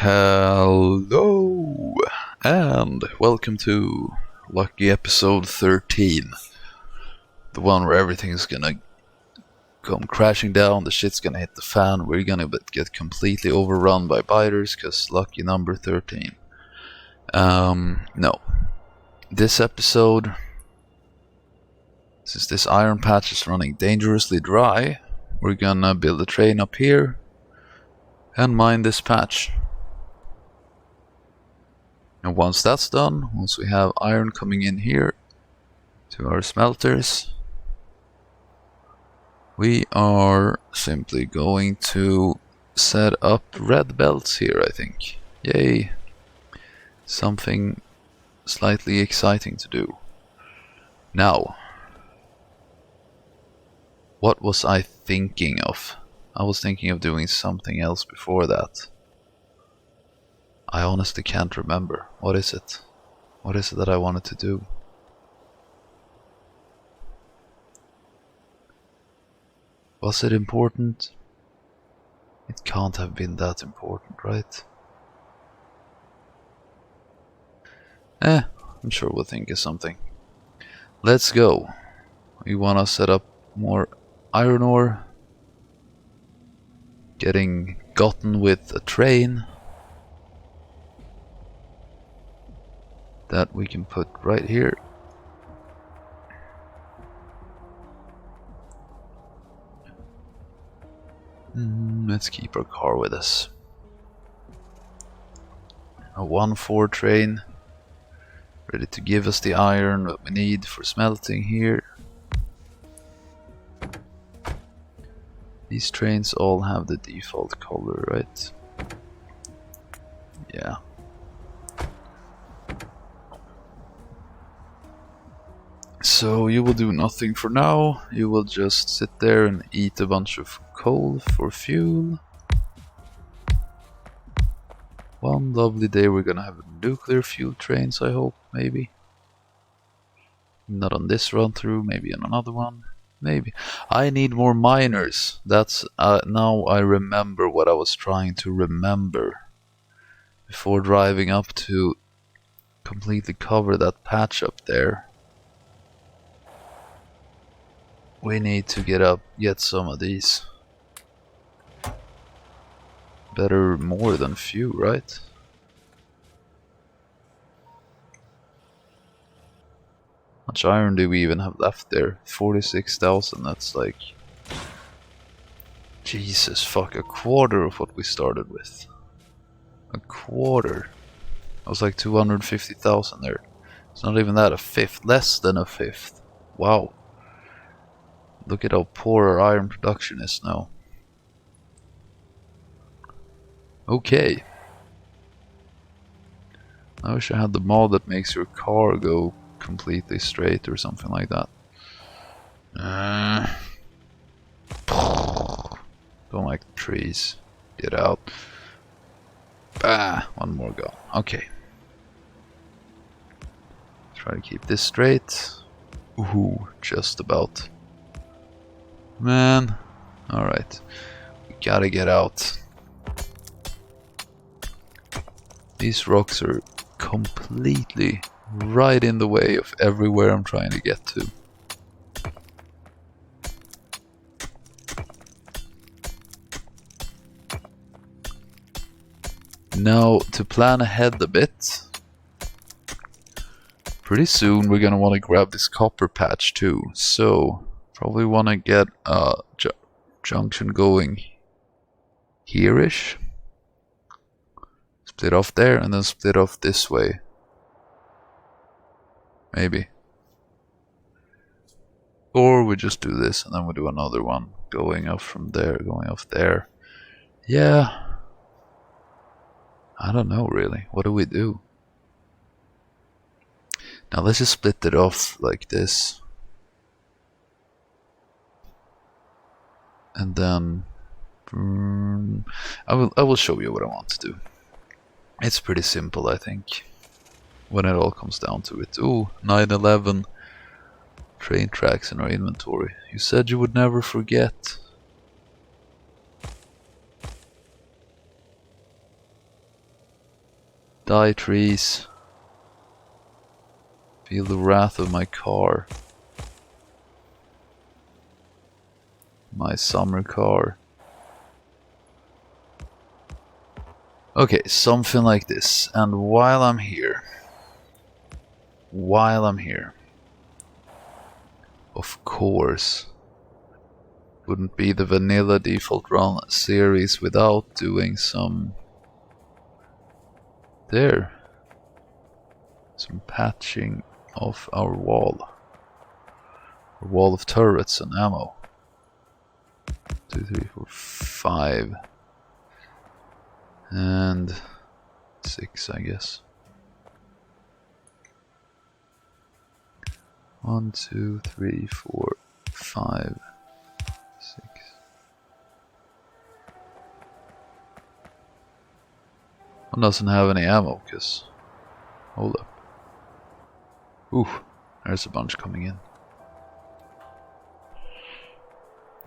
Hello and welcome to lucky episode 13. The one where everything's gonna come crashing down, the shit's gonna hit the fan, we're gonna get completely overrun by biters cause lucky number 13. No. This episode, since this iron patch is running dangerously dry, we're gonna build a train up here and mine this patch. And once that's done, once we have iron coming in here to our smelters, we are simply going to set up red belts here, I think. Yay! Something slightly exciting to do. Now, what was I thinking of? I was thinking of doing something else before that. I honestly can't remember. What is it? What is it that I wanted to do? Was it important? It can't have been that important, right? I'm sure we'll think of something. Let's go. We want to set up more iron ore. Getting gotten with a train that we can put right here. Let's keep our car with us. A 1-4 train, ready to give us the iron that we need for smelting here. These trains all have the default color, right? Yeah. So you will do nothing for now. You will just sit there and eat a bunch of coal for fuel. One lovely day we're gonna have nuclear fuel trains, I hope, maybe. Not on this run through, maybe on another one. Maybe. I need more miners. That's now I remember what I was trying to remember before driving up to completely cover that patch up there. We need to get some of these. Better more than few, right? How much iron do we even have left there? 46,000, that's like... Jesus fuck, a quarter of what we started with. A quarter. That was like 250,000 there. It's not even that, a fifth, less than a fifth. Wow. Look at how poor our iron production is now. Okay. I wish I had the mod that makes your car go completely straight or something like that. Don't like the trees. Get out. Bah, one more gone. Okay. Try to keep this straight. Ooh, just about. Man. Alright. We gotta get out. These rocks are completely right in the way of everywhere I'm trying to get to. Now, to plan ahead a bit, pretty soon we're gonna want to grab this copper patch too, so probably want to get a junction going here-ish. Split off there and then split off this way. Maybe. Or we just do this and then we do another one going up from there, going off there. Yeah. I don't know really. What do we do? Now let's just split it off like this. And then I will show you what I want to do. It's pretty simple, I think, when it all comes down to it. Ooh, 911 train tracks in our inventory. You said you would never forget. Die, trees. Feel the wrath of my car. My summer car. Okay, something like this. And while I'm here, of course, wouldn't be the vanilla default run series without doing some some patching of our wall of turrets and ammo. 2, 3, 4, 5 and 6, I guess. 1, 2, 3, 4, 5, 6. One doesn't have any ammo, cause hold up. Ooh, there's a bunch coming in.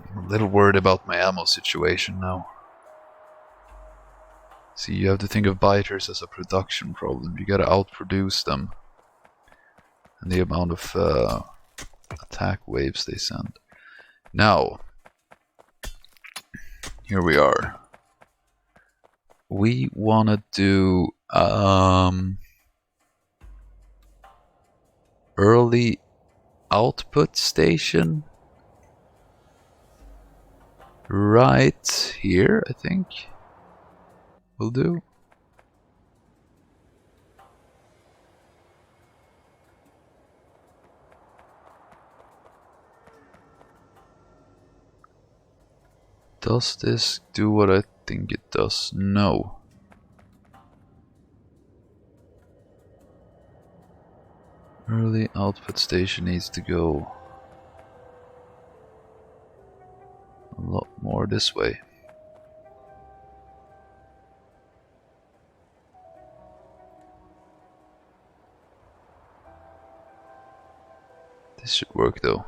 I'm a little worried about my ammo situation now. See, you have to think of biters as a production problem. You gotta outproduce them. And the amount of attack waves they send. Now, here we are. We wanna do early output station right here, I think. Will do. Does this do what I think it does? No. Early output station needs to go a lot more this way. This should work though.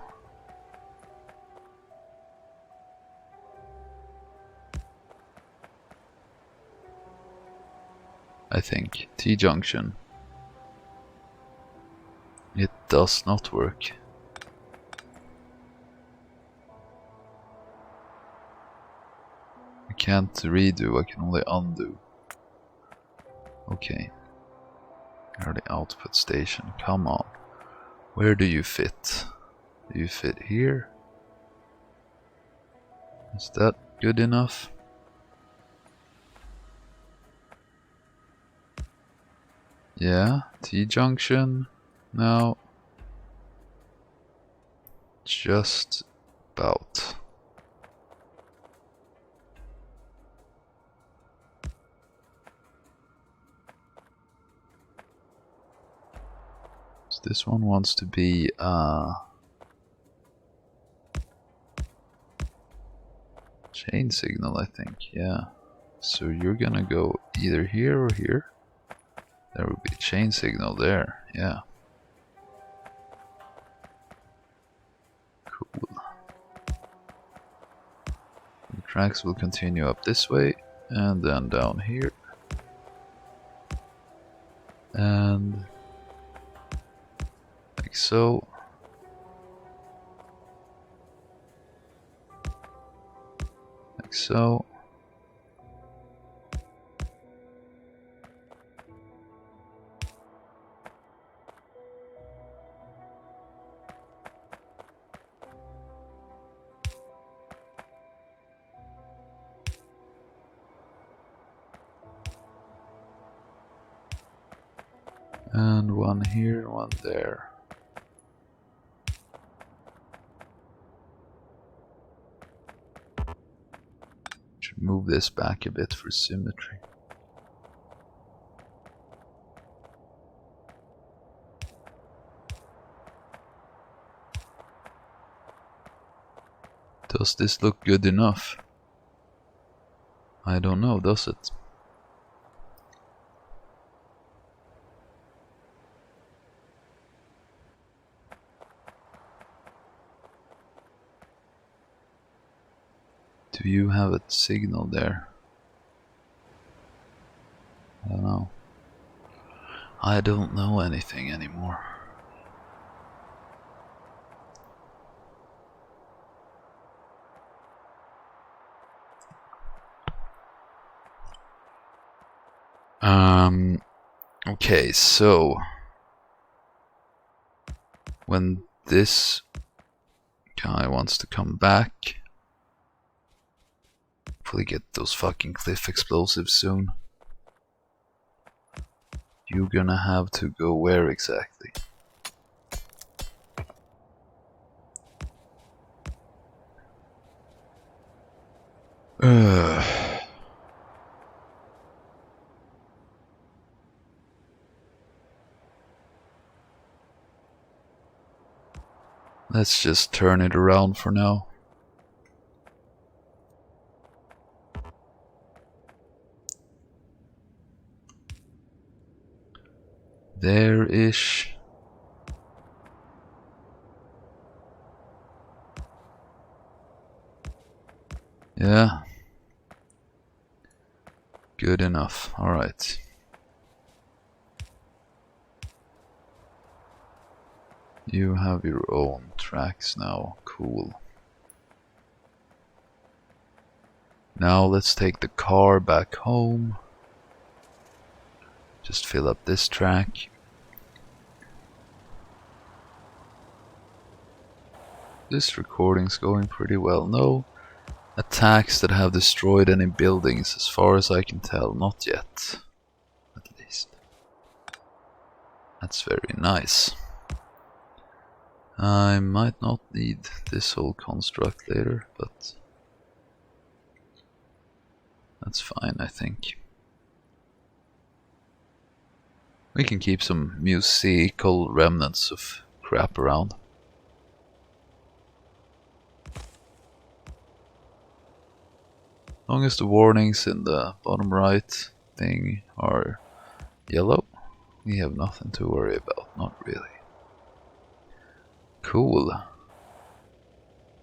I think. T-junction. It does not work. I can't redo, I can only undo. Okay. Early output station, come on. Where do you fit? Do you fit here? Is that good enough? Yeah, T-junction. Now, just about. So this one wants to be chain signal, I think. Yeah. So you're gonna go either here or here. There will be a chain signal there. Yeah. Cool. The tracks will continue up this way and then down here. And like so. Like so. And one here, one there. Should move this back a bit for symmetry. Does this look good enough? I don't know, does it? Do you have a signal there? I don't know. I don't know anything anymore. Okay, so when this guy wants to come back, hopefully get those fucking cliff explosives soon. You're gonna have to go where exactly? Let's just turn it around for now. There-ish. Yeah. Good enough. Alright. You have your own tracks now. Cool. Now let's take the car back home. Just fill up this track. This recording's going pretty well. No attacks that have destroyed any buildings as far as I can tell. Not yet. At least. That's very nice. I might not need this whole construct later, but that's fine, I think. We can keep some musical remnants of crap around. As long as the warnings in the bottom right thing are yellow, we have nothing to worry about, not really. Cool.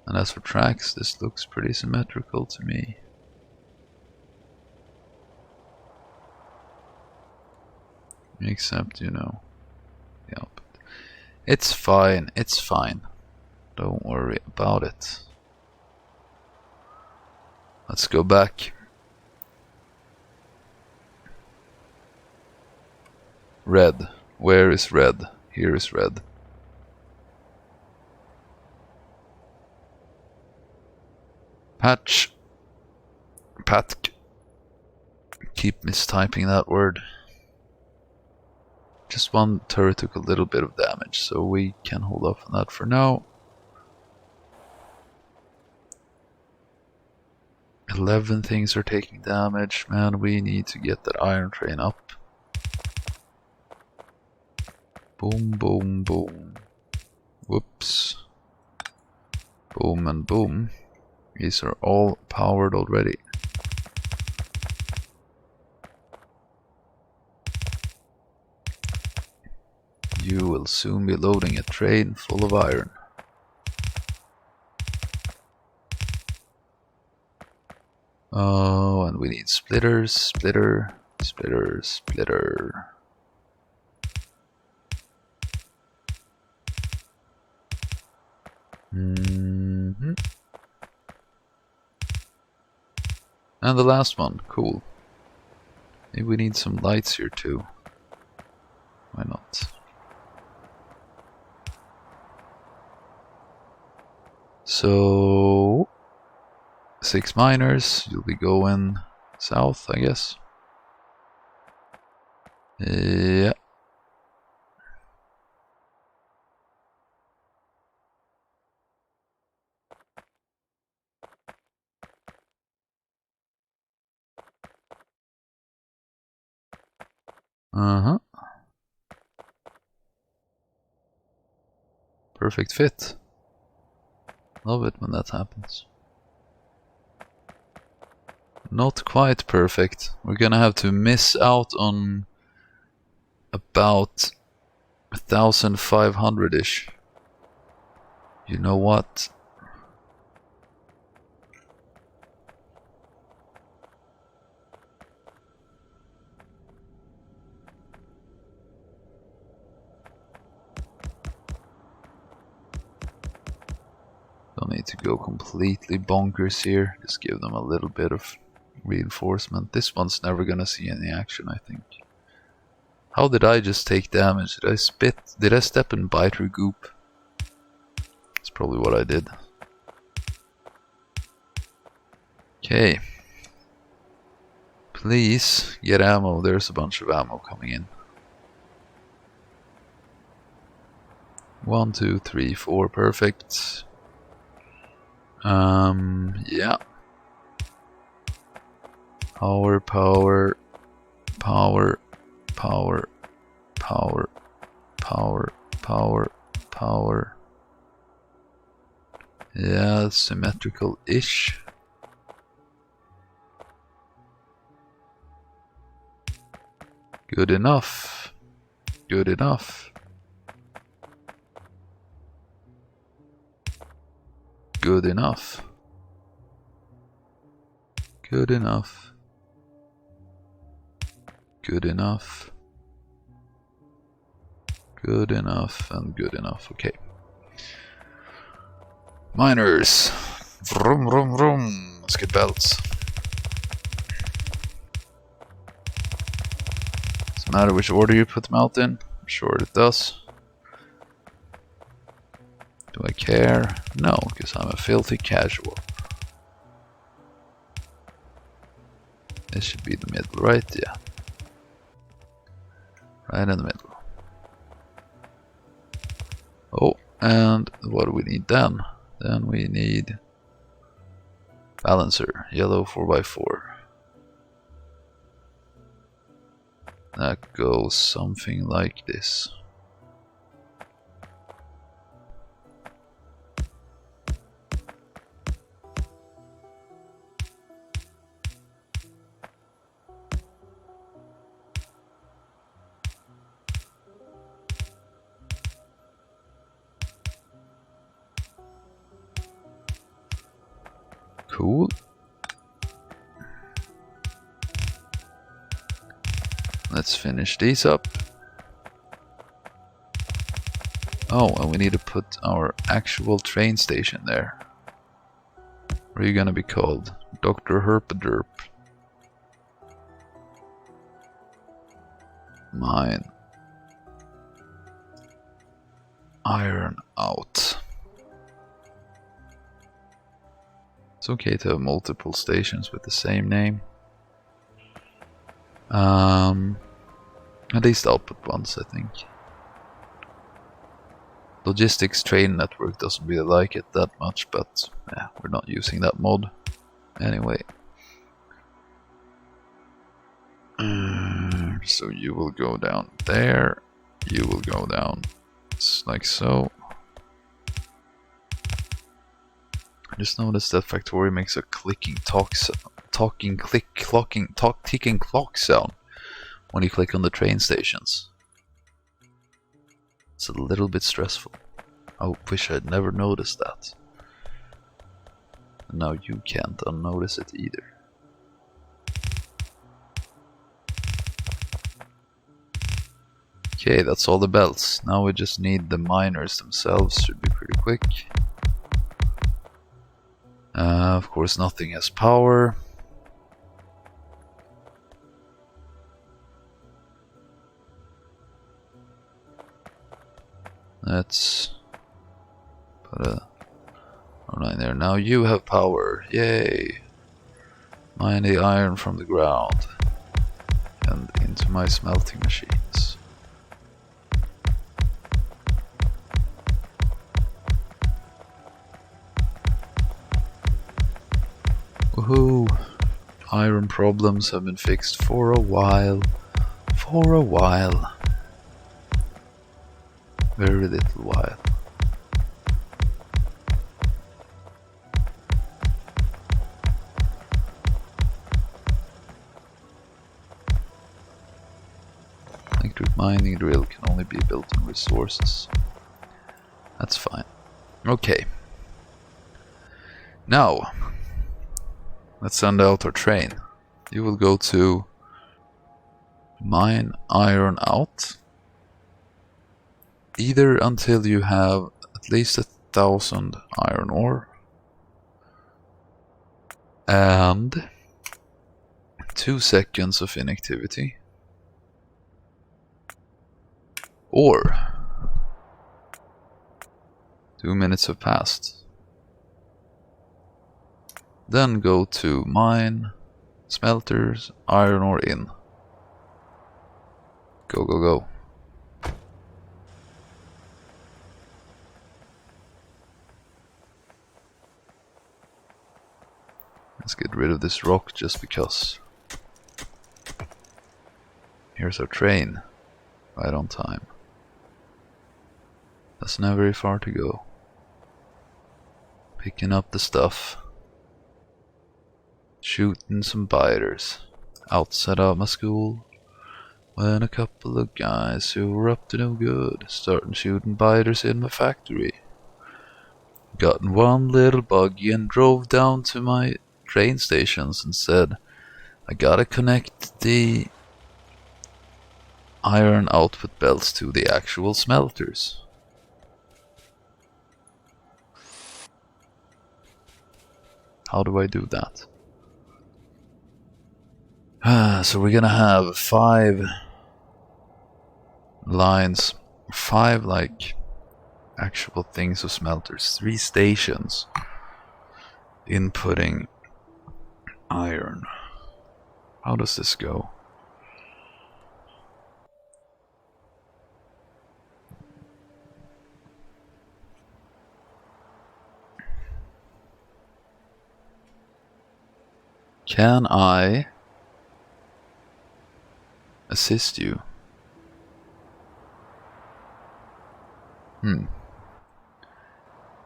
And as for tracks, this looks pretty symmetrical to me. Except, you know, yeah, but it's fine, it's fine. Don't worry about it. Let's go back. Red. Where is red? Here is red. Patch. Patk. Keep mistyping that word. Just one turret took a little bit of damage, so we can hold off on that for now. 11 things are taking damage. Man, we need to get that iron train up. Boom, boom, boom. Whoops. Boom and boom. These are all powered already. You will soon be loading a train full of iron. Oh, and we need splitters, splitter, splitter, splitter. And the last one, cool. Maybe we need some lights here too. Why not? So 6 miners, you'll be going south, I guess. Yeah. Uh-huh. Perfect fit. Love it when that happens. Not quite perfect. We're gonna have to miss out on about 1,500-ish. You know what? to go completely bonkers here. Just give them a little bit of reinforcement. This one's never gonna see any action, I think. How did I just take damage? Did I spit? Did I step and bite her goop? That's probably what I did. Okay. Please get ammo. There's a bunch of ammo coming in. 1, 2, 3, 4. Perfect. Yeah. Power, power, power, power, power, power, power, power. Yeah, symmetrical-ish. Good enough. Good enough. Good enough. Good enough. Good enough. Good enough and good enough. Okay. Miners. Vroom, vroom, vroom. Let's get belts. Doesn't matter which order you put them out in. I'm sure it does. Do I care? No, because I'm a filthy casual. This should be the middle, right? Yeah. Right in the middle. Oh, and what do we need then? Then we need balancer, yellow 4x4. That goes something like this. Cool. Let's finish these up. Oh, and we need to put our actual train station there. What are you gonna be called? Dr. Herpaderp. Mine. Iron out. It's okay to have multiple stations with the same name. At least output ones, I think. Logistics train network doesn't really like it that much, but yeah, we're not using that mod anyway. So you will go down there, you will go down like so. I just noticed that Factorio makes a ticking clock sound when you click on the train stations. It's a little bit stressful. I wish I'd never noticed that. And now you can't unnotice it either. Okay, that's all the belts. Now we just need the miners themselves. Should be pretty quick. Of course, nothing has power. Let's put a line there. Now you have power. Yay! Mine the iron from the ground and into my smelting machines. Woohoo! Iron problems have been fixed for a while. For a while. Very little while. Electric mining drill can only be built on resources. That's fine. Okay. Now, let's send out our train. You will go to mine iron out. Either until you have at least 1,000 iron ore, And 2 seconds of inactivity. Or 2 minutes have passed. Then go to mine, smelters, iron ore in. Go, go, go. Let's get rid of this rock just because. Here's our train. Right on time. That's not very far to go. Picking up the stuff. Shooting some biters. Outside of my school. When a couple of guys who were up to no good started shooting biters in my factory. Got in one little buggy and drove down to my train stations and said, I gotta connect the iron output belts to the actual smelters. How do I do that? So we're gonna have 5 lines, 5 like actual things of smelters, 3 stations inputting iron. How does this go? Can I assist you?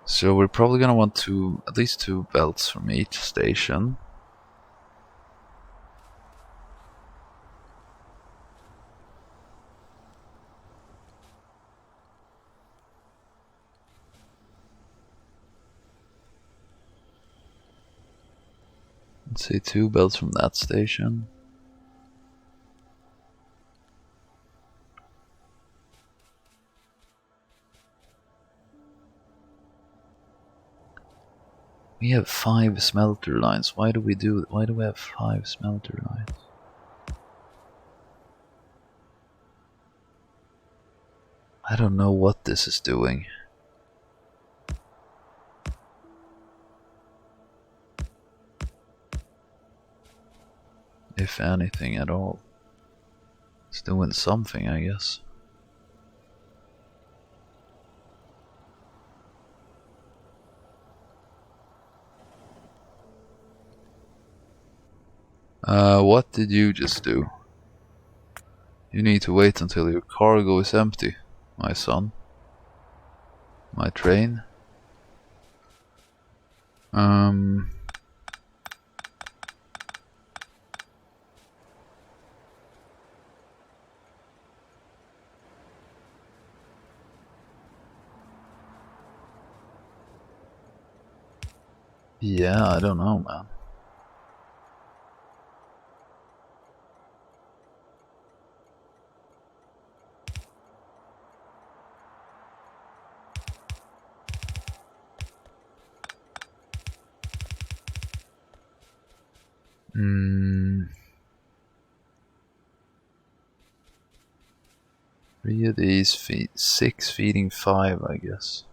So we're probably gonna want at least 2 belts from each station. Let's say 2 belts from that station. We have 5 smelter lines. Why do we have 5 smelter lines? I don't know what this is doing. If anything at all. It's doing something, I guess. What did you just do? You need to wait until your cargo is empty, my son. My train. Yeah, I don't know, man. Three of these feed 6 feeding 5, I guess.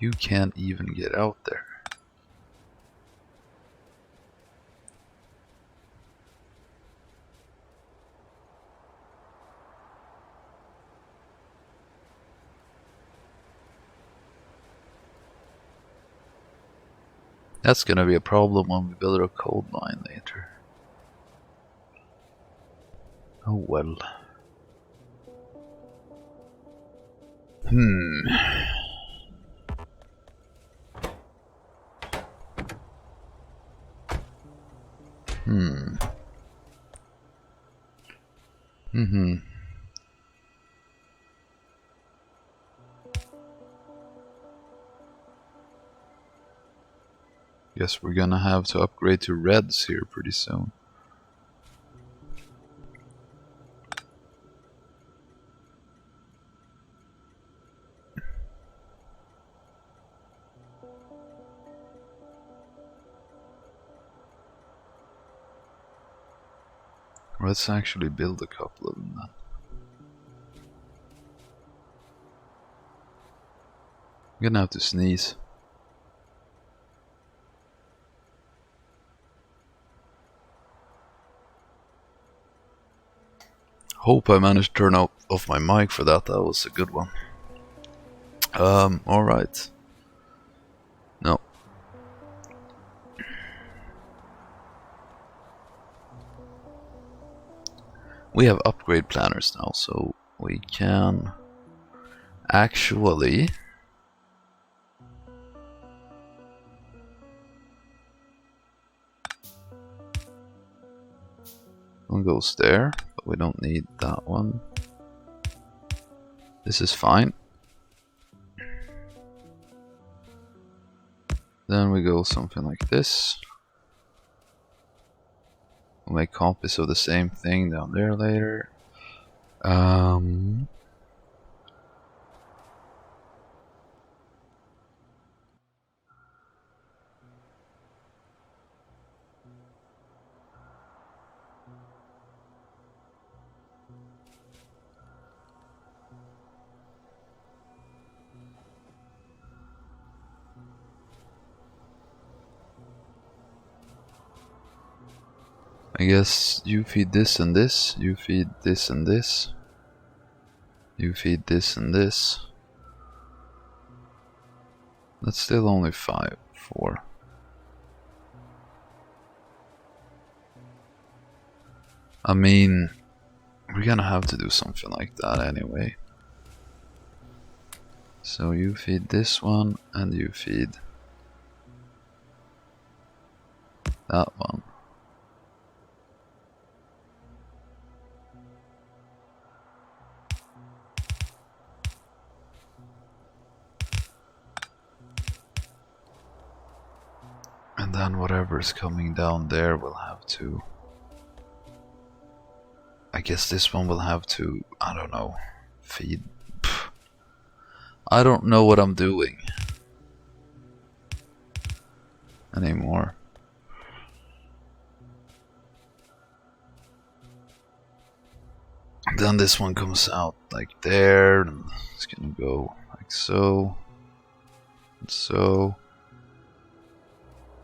You can't even get out there. That's gonna be a problem when we build our coal mine later. Oh well. Guess we're gonna have to upgrade to reds here pretty soon. Let's actually build a couple of them then. I'm gonna have to sneeze. Hope I managed to turn off my mic for that. That was a good one. Alright. No. We have upgrade planners now, so we can actually one goes there, but we don't need that one. This is fine. Then we go something like this. We'll make copies of the same thing down there later. I guess you feed this and this, you feed this and this, you feed this and this. That's still only 5, 4. I mean, we're gonna have to do something like that anyway. So you feed this one and you feed that one. And then whatever's coming down there will have to... I guess this one will have to, I don't know, feed... Pff. I don't know what I'm doing anymore. Then this one comes out like there, and it's gonna go like so, and so,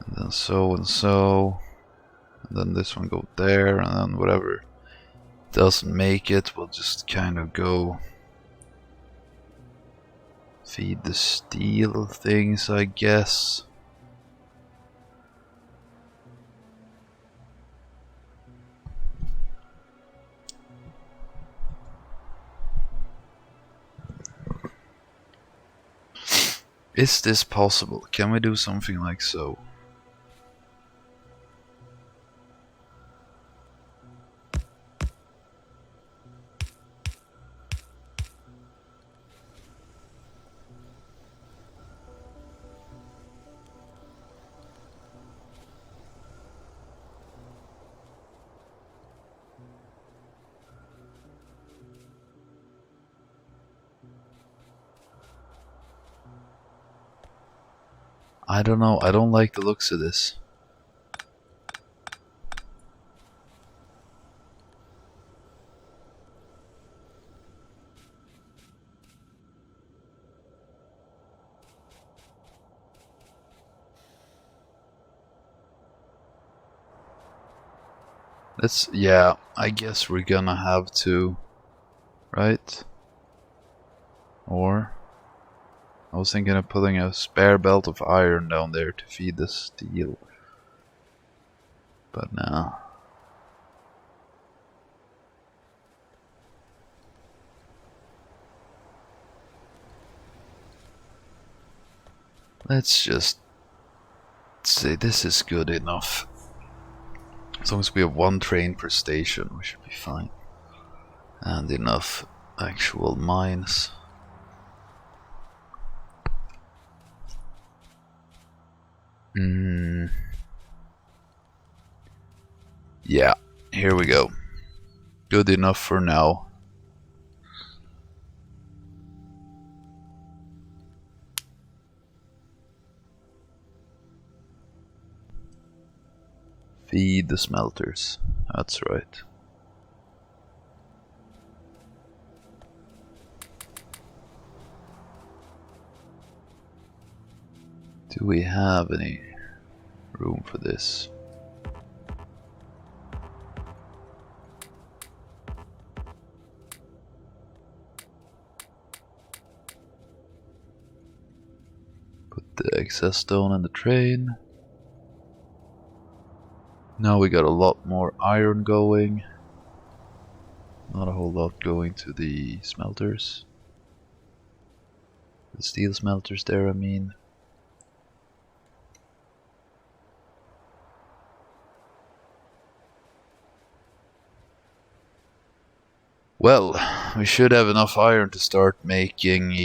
and then so and so, and then this one go there, and then whatever doesn't make it will just kind of go feed the steel things, I guess. Is this possible? Can we do something like so? I don't know, I don't like the looks of this. Yeah, I guess we're gonna have to, right? Or I was thinking of putting a spare belt of iron down there to feed the steel. But no. Let's just say this is good enough. As long as we have 1 train per station, we should be fine. And enough actual mines. Yeah, here we go. Good enough for now. Feed the smelters. That's right. Do we have any room for this? Put the excess stone in the train. Now we got a lot more iron going. Not a whole lot going to the smelters. The steel smelters there, I mean. Well, we should have enough iron to start making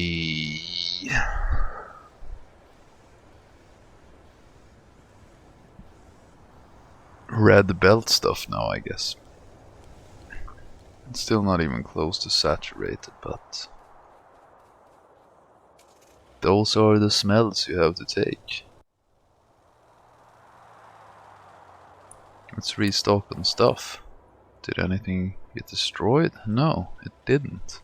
red belt stuff now, I guess. It's still not even close to saturated, but those are the smells you have to take. Let's restock on stuff. Did anything get destroyed? No, it didn't.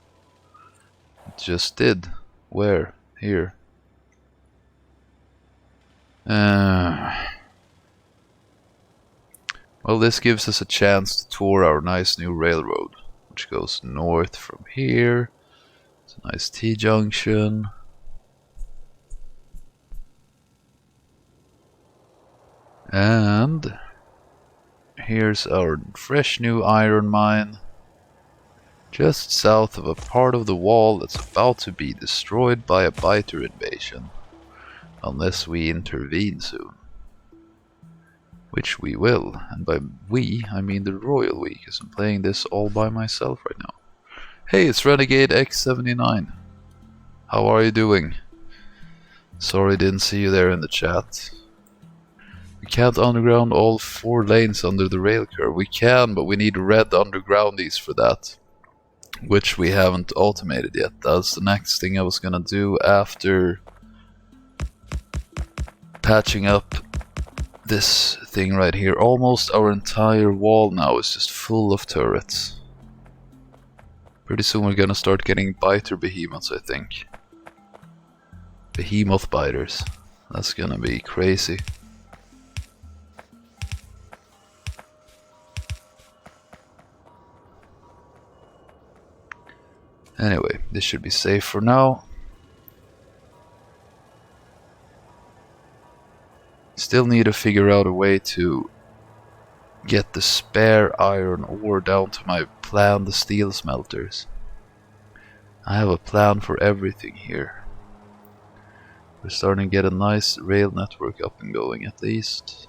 It just did. Where? Here. Well, this gives us a chance to tour our nice new railroad, which goes north from here. It's a nice T-junction. And here's our fresh new iron mine, just south of a part of the wall that's about to be destroyed by a biter invasion, unless we intervene soon. Which we will, and by we, I mean the royal we, because I'm playing this all by myself right now. Hey, it's Renegade X79. How are you doing? Sorry didn't see you there in the chat. We can't underground all 4 lanes under the rail curve. We can, but we need red undergroundies for that, which we haven't automated yet. That's the next thing I was gonna do after patching up this thing right here. Almost our entire wall now is just full of turrets. Pretty soon we're gonna start getting biter behemoths, I think. Behemoth biters. That's gonna be crazy. Anyway, this should be safe for now. Still need to figure out a way to get the spare iron ore down to my planned steel smelters. I have a plan for everything here. We're starting to get a nice rail network up and going at least.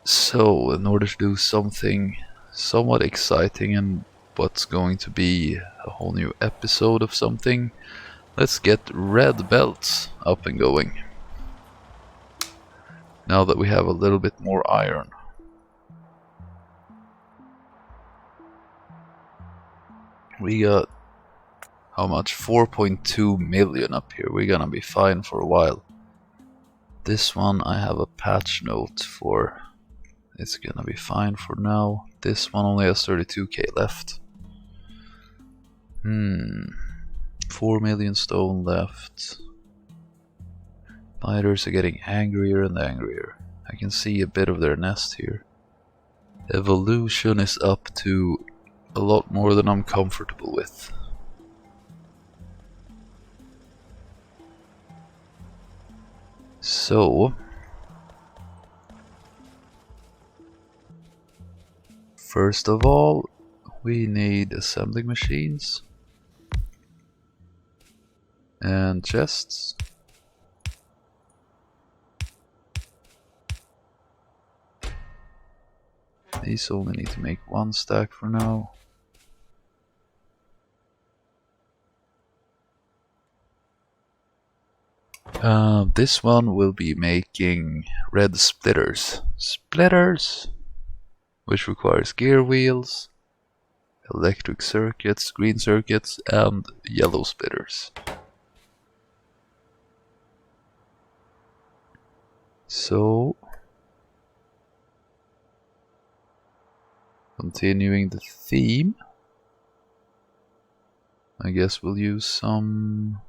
So, in order to do something somewhat exciting and what's going to be a whole new episode of something, let's get red belts up and going. Now that we have a little bit more iron. We got, how much? 4.2 million up here. We're gonna be fine for a while. This one I have a patch note for. It's gonna be fine for now. This one only has 32k left. 4 million stone left. Biters are getting angrier and angrier. I can see a bit of their nest here. Evolution is up to a lot more than I'm comfortable with. So, first of all, we need assembling machines and chests. These only need to make 1 stack for now. This one will be making red splitters. Splitters! Which requires gear wheels, electric circuits, green circuits, and yellow splitters. So, continuing the theme, I guess we'll use some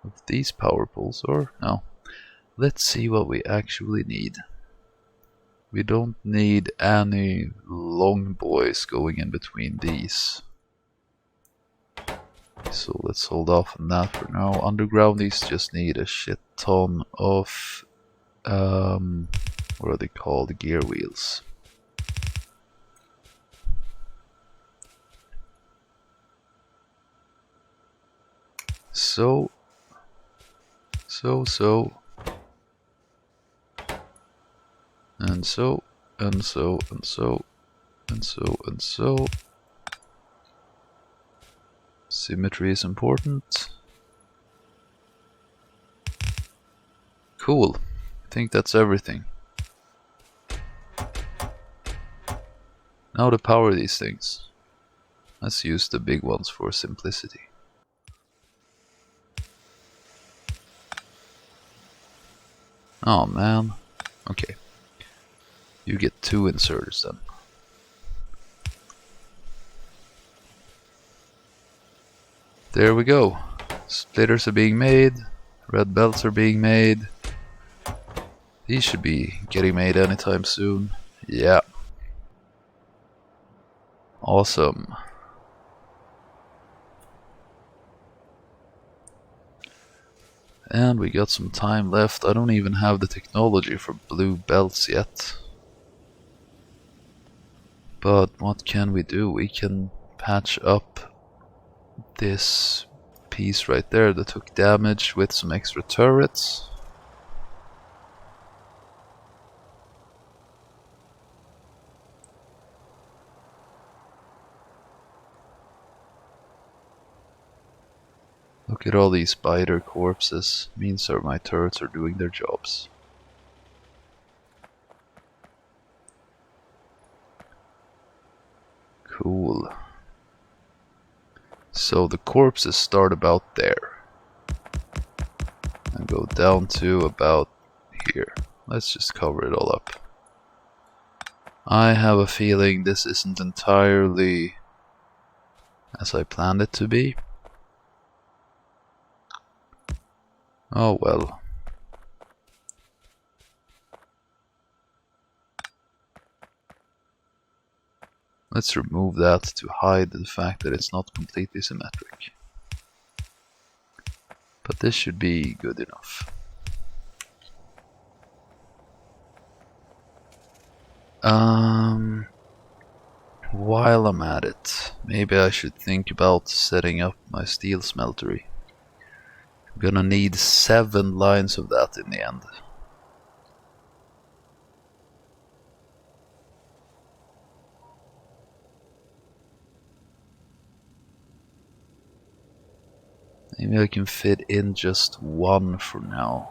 of these power poles, or no. Let's see what we actually need. We don't need any long boys going in between these. So let's hold off on that for now. Underground, these just need a shit ton of what are they called? Gear wheels. So. And so, and so, and so, and so, and so. Symmetry is important. Cool. I think that's everything. Now to power these things. Let's use the big ones for simplicity. Oh man. Okay. You get 2 inserters then. There we go. Splitters are being made. Red belts are being made. These should be getting made anytime soon. Yeah. Awesome. And we got some time left. I don't even have the technology for blue belts yet. But what can we do? We can patch up this piece right there that took damage with some extra turrets. Look at all these spider corpses. Means that my turrets are doing their jobs. Cool. So the corpses start about there and go down to about here. Let's just cover it all up. I have a feeling this isn't entirely as I planned it to be. Oh well. Let's remove that to hide the fact that it's not completely symmetric. But this should be good enough. While I'm at it, maybe I should think about setting up my steel smeltery. I'm gonna need 7 lines of that in the end. Maybe I can fit in just 1 for now.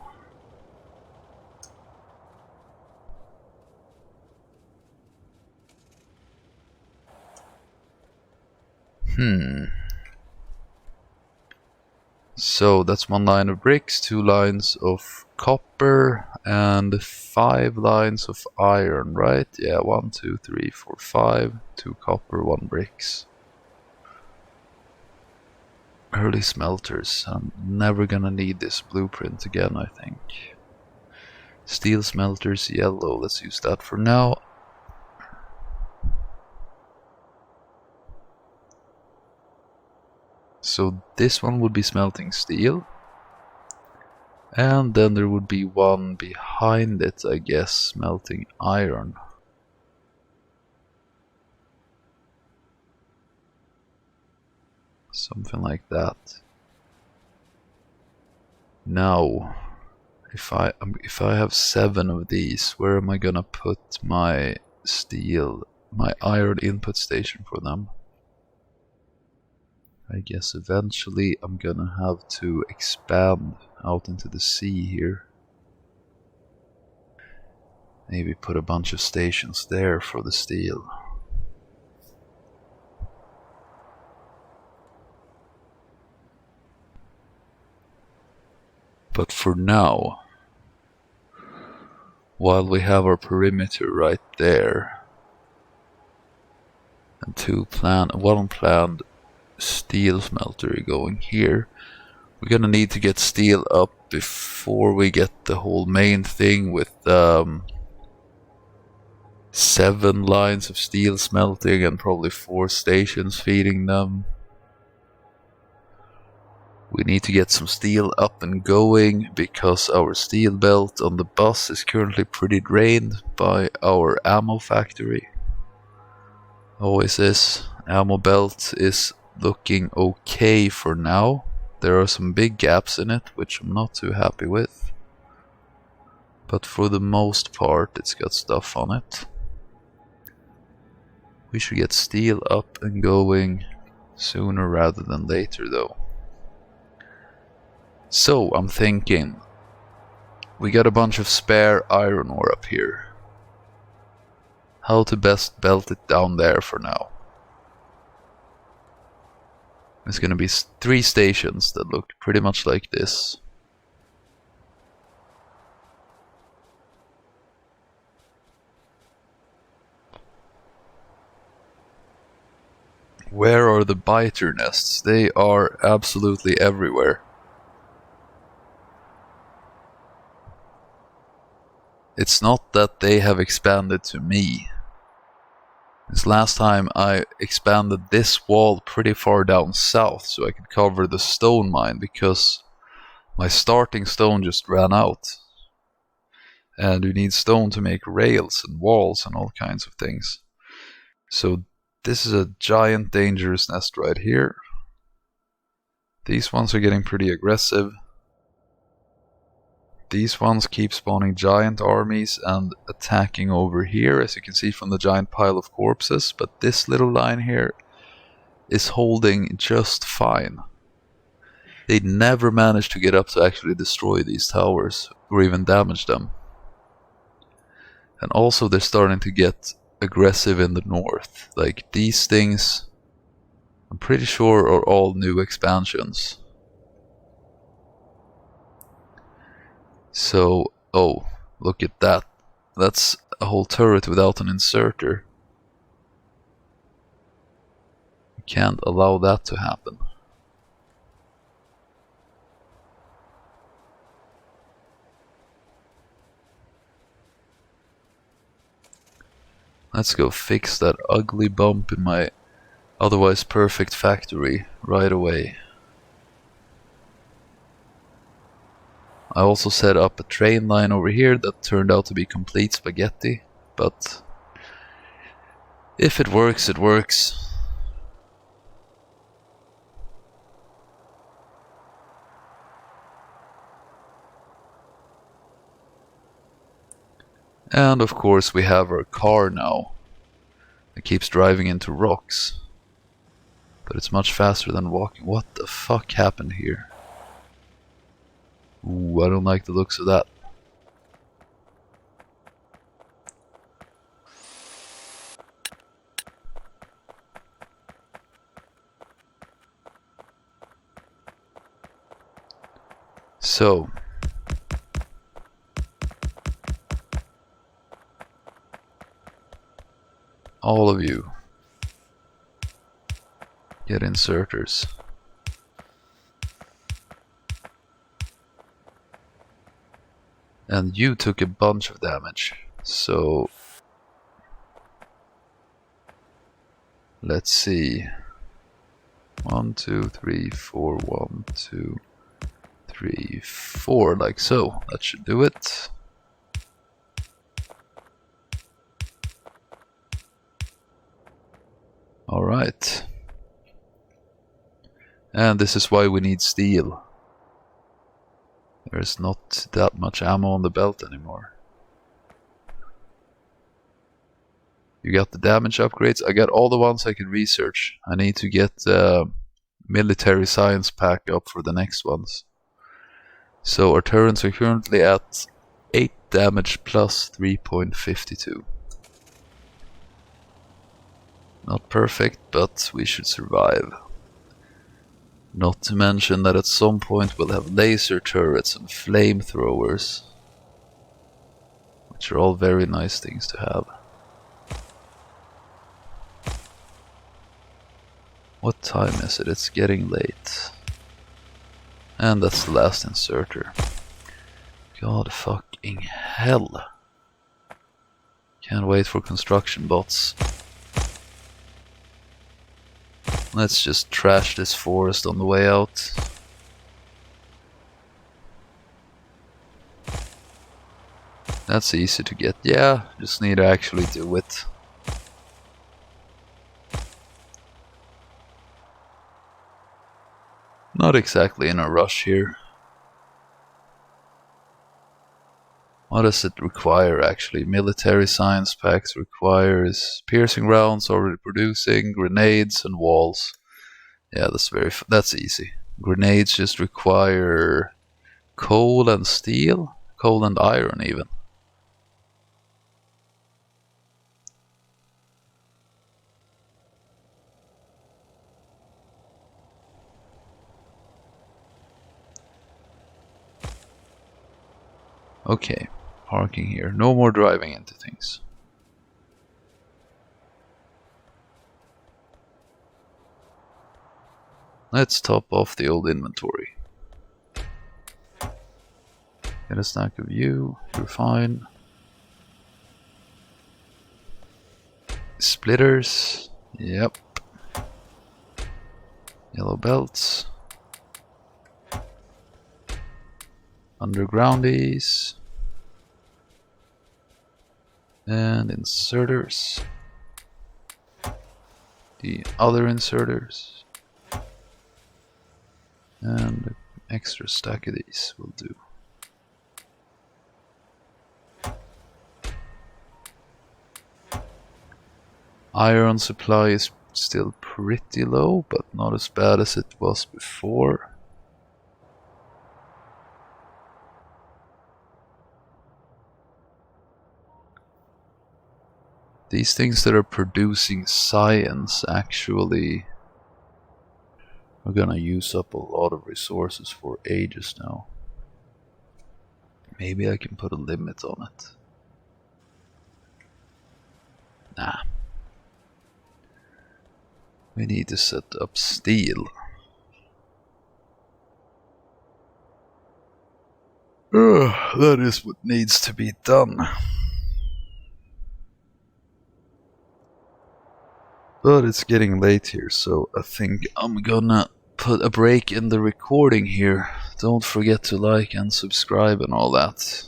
So that's 1 line of bricks, 2 lines of copper, and 5 lines of iron, right? Yeah, 1, 2, 3, 4, 5, 2 copper, 1 bricks. Early smelters. I'm never gonna need this blueprint again, I think. Steel smelters, yellow. Let's use that for now. So this one would be smelting steel. And then there would be one behind it, I guess, smelting iron. Something like that. Now, if I have 7 of these, where am I gonna put my steel, my iron input station for them? I guess eventually I'm gonna have to expand out into the sea here. Maybe put a bunch of stations there for the steel. But for now, while we have our perimeter right there, and one planned steel smelter going here, we're gonna need to get steel up before we get the whole main thing with 7 lines of steel smelting and probably 4 stations feeding them. We need to get some steel up and going because our steel belt on the bus is currently pretty drained by our ammo factory. Always is. Ammo belt is looking okay for now. There are some big gaps in it, which I'm not too happy with. But for the most part, it's got stuff on it. We should get steel up and going sooner rather than later though. So I'm thinking, we got a bunch of spare iron ore up here. How to best belt it down there for now. There's gonna be 3 stations that look pretty much like this. Where are the biter nests? They are absolutely everywhere. It's not that they have expanded to me. This last time I expanded this wall pretty far down south so I could cover the stone mine because my starting stone just ran out. And you need stone to make rails and walls and all kinds of things. So this is a giant dangerous nest right here. These ones are getting pretty aggressive. These ones keep spawning giant armies and attacking over here, as you can see from the giant pile of corpses, but this little line here is holding just fine. They never managed to get up to actually destroy these towers, or even damage them. And also they're starting to get aggressive in the north. Like these things, I'm pretty sure are all new expansions. So, oh, look at that. That's a whole turret without an inserter. You can't allow that to happen. Let's go fix that ugly bump in my otherwise perfect factory right away. I also set up a train line over here that turned out to be complete spaghetti, but if it works, it works. And of course we have our car now. It keeps driving into rocks. But it's much faster than walking. What the fuck happened here? Ooh, I don't like the looks of that. So, all of you get inserters. And you took a bunch of damage, so let's see. 1, 2, 3, 4, 1, 2, 3, 4, like so. That should do it. Alright. And this is why we need steel. There's not that much ammo on the belt anymore. You got the damage upgrades. I got all the ones I could research. I need to get military science pack up for the next ones. So our turrets are currently at 8 damage plus 3.52. Not perfect, but we should survive. Not to mention that at some point we'll have laser turrets and flamethrowers, which are all very nice things to have. What time is it? It's getting late. And that's the last inserter. God fucking hell. Can't wait for construction bots. Let's just trash this forest on the way out. That's easy to get. Yeah, just need to actually do it. Not exactly in a rush here. What does it require actually? Military science packs requires piercing rounds, already producing, grenades and walls. Yeah, that's easy. Grenades just require coal and steel, coal and iron even. Okay, parking here. No more driving into things. Let's top off the old inventory. Get a stack of you. You're fine. Splitters. Yep. Yellow belts. Undergroundies. And inserters. The other inserters. And an extra stack of these will do. Iron supply is still pretty low, but not as bad as it was before. These things that are producing science actually are gonna use up a lot of resources for ages now. Maybe I can put a limit on it. Nah. We need to set up steel. That is what needs to be done. But it's getting late here, so I think I'm gonna put a break in the recording here. Don't forget to like and subscribe and all that.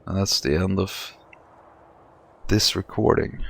And that's the end of this recording.